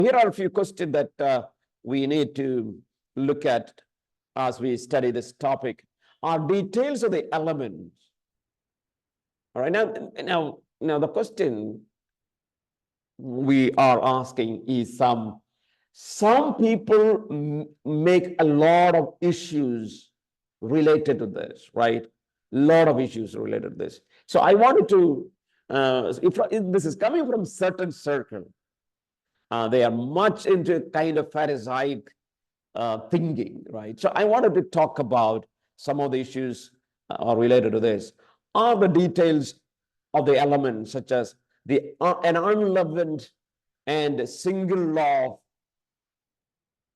Here are a few questions that we need to look at as we study this topic. Are details of the elements. All right, now the question we are asking is some people make a lot of issues related to this, right? A lot of issues related to this. So I wanted to, if this is coming from certain circle, they are much into kind of Pharisaic thinking, right? So I wanted to talk about some of the issues related to this. Are the details of the elements, such as an unleavened and single loaf,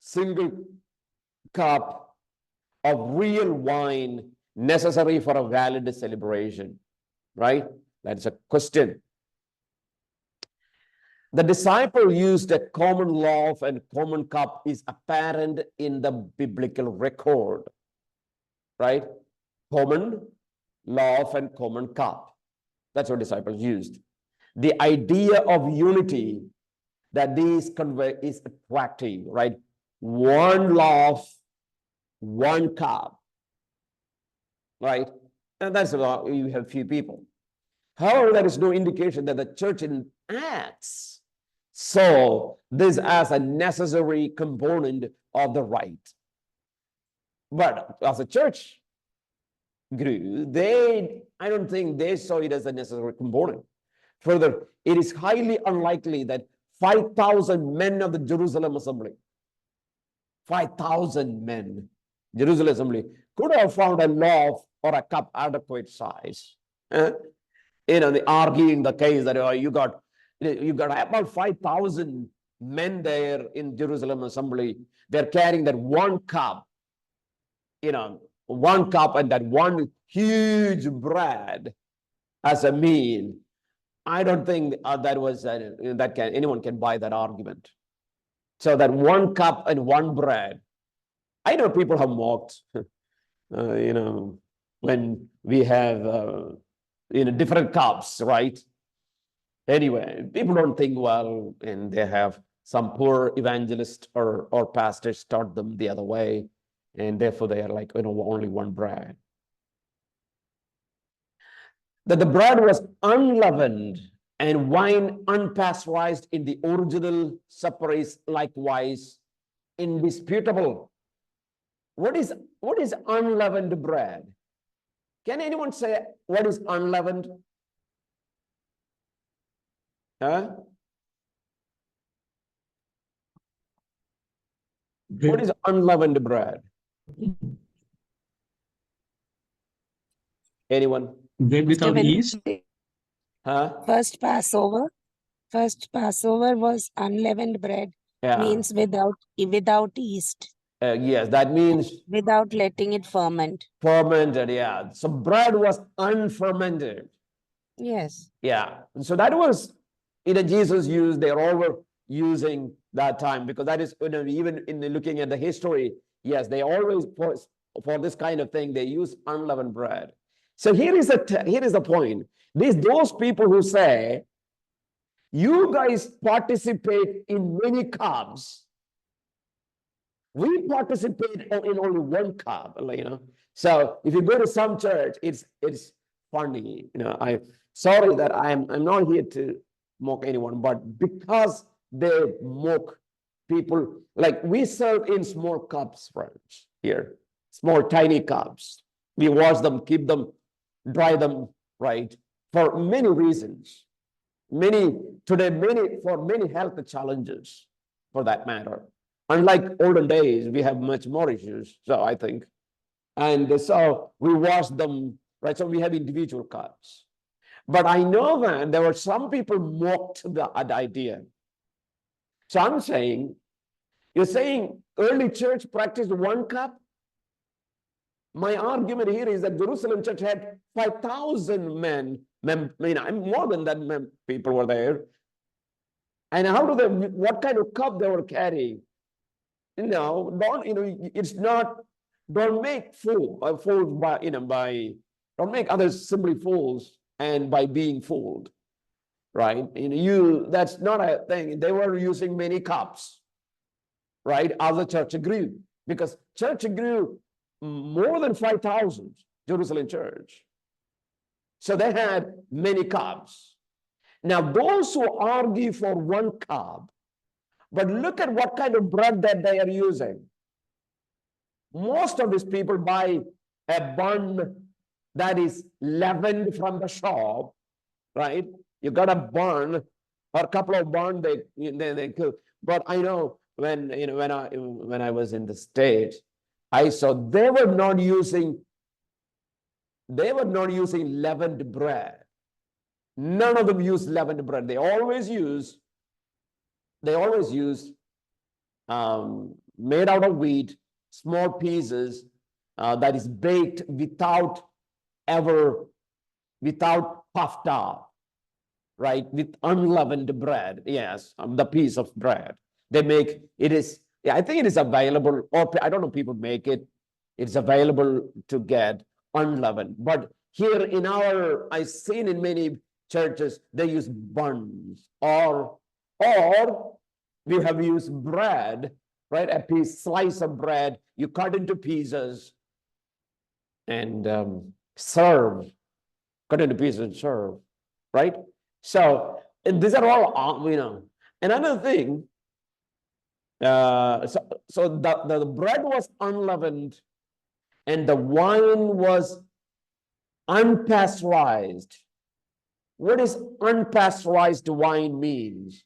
single cup of real wine necessary for a valid celebration, right? That's a question. The disciple used a common loaf and common cup is apparent in the biblical record, right? Common loaf and common cup. That's what disciples used. The idea of unity that these convey is attractive, right? One loaf, one cup, right? And that's about, you have few people. However, there is no indication that the church in Acts saw this as a necessary component of the rite. But as the church grew, I don't think they saw it as a necessary component. Further, it is highly unlikely that 5,000 men of the Jerusalem assembly, 5,000 men, Jerusalem assembly, could have found a loaf or a cup adequate size. They arguing the case that you got about 5,000 men there in Jerusalem assembly. They're carrying that one cup, one cup and that one huge bread as a meal. I don't think anyone can buy that argument. So that one cup and one bread. I know people have mocked, when we have different cups, right? Anyway, people don't think well, and they have some poor evangelist or pastors taught them the other way, and therefore they are like, only one bread. That the bread was unleavened and wine unpasteurized in the original supper is likewise indisputable. What is unleavened bread? Can anyone say what is unleavened? Huh? What is unleavened bread? Anyone? Bread without yeast? Huh? First Passover was unleavened bread, means without yeast. Yes, that means without letting it ferment. Fermented, yeah. So bread was unfermented. Yes. Yeah. So that was, Jesus used, they all were using that time, because that is, even in looking at the history, yes, they always, for this kind of thing, they use unleavened bread. So here is the point. Those people who say, you guys participate in many cups. We participate in only one cup, So if you go to some church, it's funny. I'm sorry that I'm not here to mock anyone, but because they mock people, like we serve in small cups, friends, here, small tiny cups. We wash them, keep them, dry them, right? For many reasons. For many health challenges, for that matter. Unlike olden days, we have much more issues, so I think. And so we wash them, right? So we have individual cups. But I know that there were some people mocked the idea. So I'm saying, you're saying early church practiced one cup? My argument here is that Jerusalem church had 5,000 men, more than that people were there. And what kind of cup they were carrying? It's not, don't make fools don't make others simply fools and by being fooled. right? That's not a thing. They were using many cups, right? As the church grew, because church grew more than 5,000, Jerusalem church. So they had many cups. Now, those who argue for one cup, but look at what kind of bread that they are using. Most of these people buy a bun that is leavened from the shop, right? You got a bun or a couple of bun they cook. But I know when I was in the States, I saw they were not using leavened bread. None of them use leavened bread. They always use made out of wheat, small pieces that is baked without puffed up, right? With unleavened bread. Yes, the piece of bread. They make it is, I think it is available, or I don't know, people make it. It's available to get unleavened. But here in I've seen in many churches, they use buns, or we have used bread, right? A slice of bread, you cut into pieces and cut into pieces and serve, right? So these are all, Another thing, so the bread was unleavened and the wine was unpasteurized. What does unpasteurized wine means?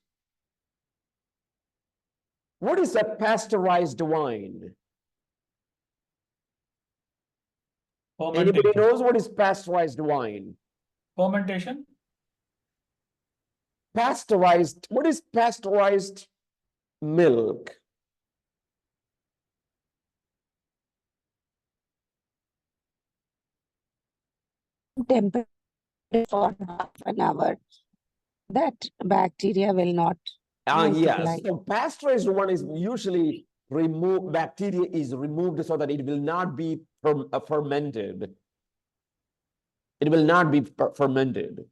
What is a pasteurized wine? Anybody knows what is pasteurized wine? Fermentation. Pasteurized, what is pasteurized milk? Temperature for half an hour. That bacteria will not multiply. Yes. So pasteurized one is usually bacteria is removed so that it will not be fermented. It will not be fermented.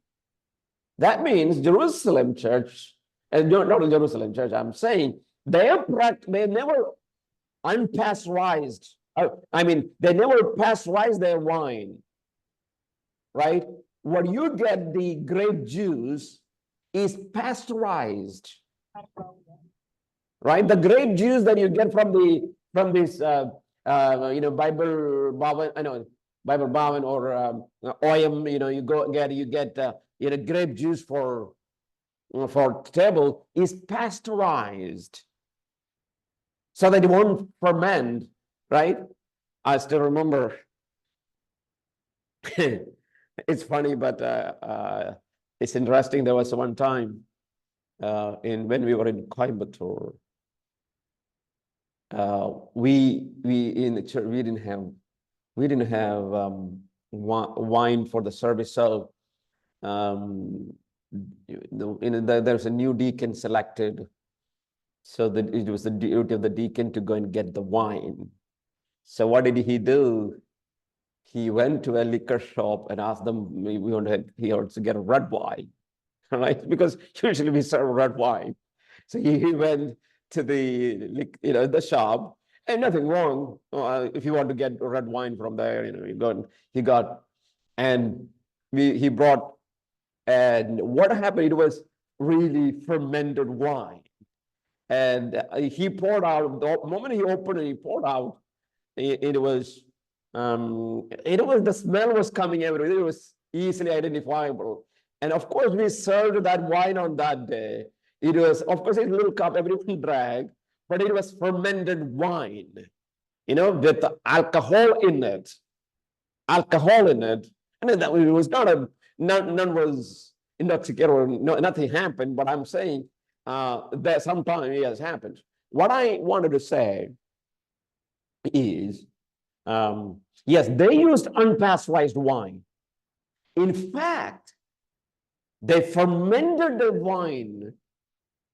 That means Jerusalem church, and not Jerusalem church, I'm saying they never unpasteurized. They never pasteurized their wine, right? What you get, the grape juice, is pasteurized, right? The grape juice that you get from this Bible Bowen or OYM, you get grape juice for table is pasteurized so that it won't ferment, right? I still remember. It's funny, but it's interesting. There was one time when we were in Coimbatore, we in the church we didn't have wine for the service, so there's a new deacon selected, so that it was the duty of the deacon to go and get the wine. So what did he do? He went to a liquor shop and asked them, he wants to get a red wine, right? Because usually we serve red wine. So he went to the shop, and nothing wrong. If you want to get red wine from there, he got, and he brought, and what happened? It was really fermented wine. And he poured out, the moment he opened it, he poured out, it was the smell was coming everywhere. It was easily identifiable. And of course, we served that wine on that day. It was, of course, a little cup everyone drank, but it was fermented wine, with alcohol in it. And it was none was intoxicated, or nothing happened, but I'm saying that sometime it has happened. What I wanted to say is, yes, they used unpasteurized wine. In fact, they fermented the wine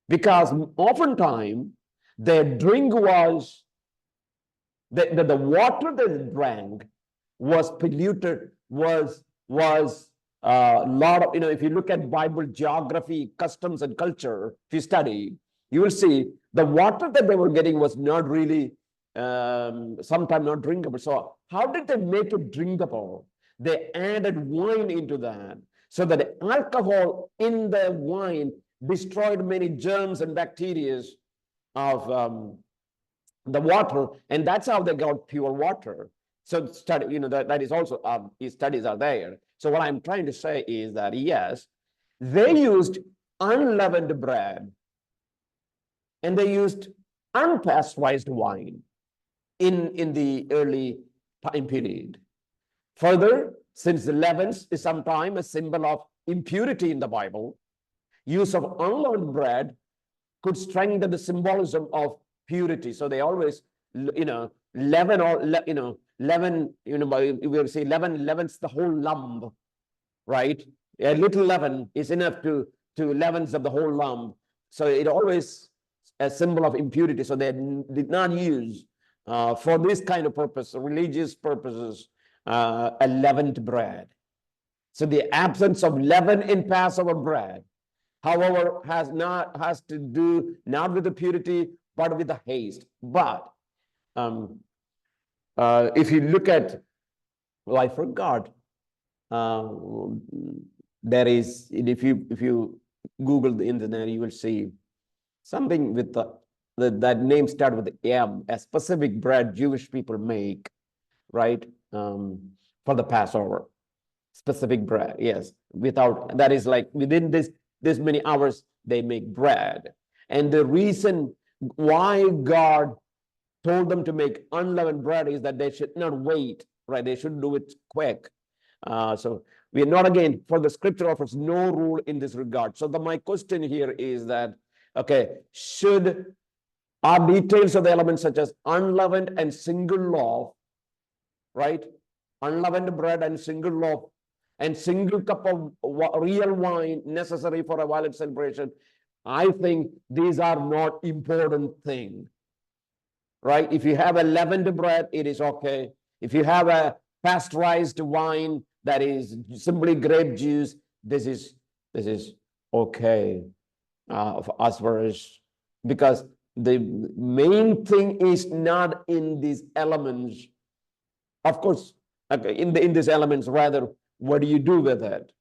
because oftentimes their drink was, the water they drank was polluted, was A lot of, if you look at Bible geography, customs and culture, if you study, you will see the water that they were getting was not really, sometimes not drinkable. So how did they make it drinkable? They added wine into that, so that the alcohol in the wine destroyed many germs and bacteria of the water, and that's how they got pure water. So study, that is also, studies are there. So what I'm trying to say is that, yes, they used unleavened bread and they used unpasteurized wine in the early time period. Further, since the leavens is sometimes a symbol of impurity in the Bible, use of unleavened bread could strengthen the symbolism of purity. So they always, leaven, or leaven, we will say leavens the whole lump, right? A little leaven is enough to leavens of the whole lump. So it always a symbol of impurity. So they did not use for this kind of purpose, religious purposes, a leavened bread. So the absence of leaven in Passover bread, however, has to do not with the purity, but with the haste. But if you look at, well, I forgot. There is, if you Google the internet, you will see something with that name start with M, a specific bread Jewish people make, right? For the Passover, specific bread. Yes, without, that is like within this many hours they make bread. And the reason why God told them to make unleavened bread is that they should not wait, right? They should do it quick. So we are not, again, for the scripture offers no rule in this regard. So my question here is that, okay, are details of the elements such as unleavened and single loaf, right? Unleavened bread and single loaf and single cup of real wine necessary for a valid celebration, I think these are not important things, right? If you have a leavened bread, it is okay. If you have a pasteurized wine that is simply grape juice, this is okay for us, because the main thing is not in these elements. Of course, in these elements, rather, what do you do with it?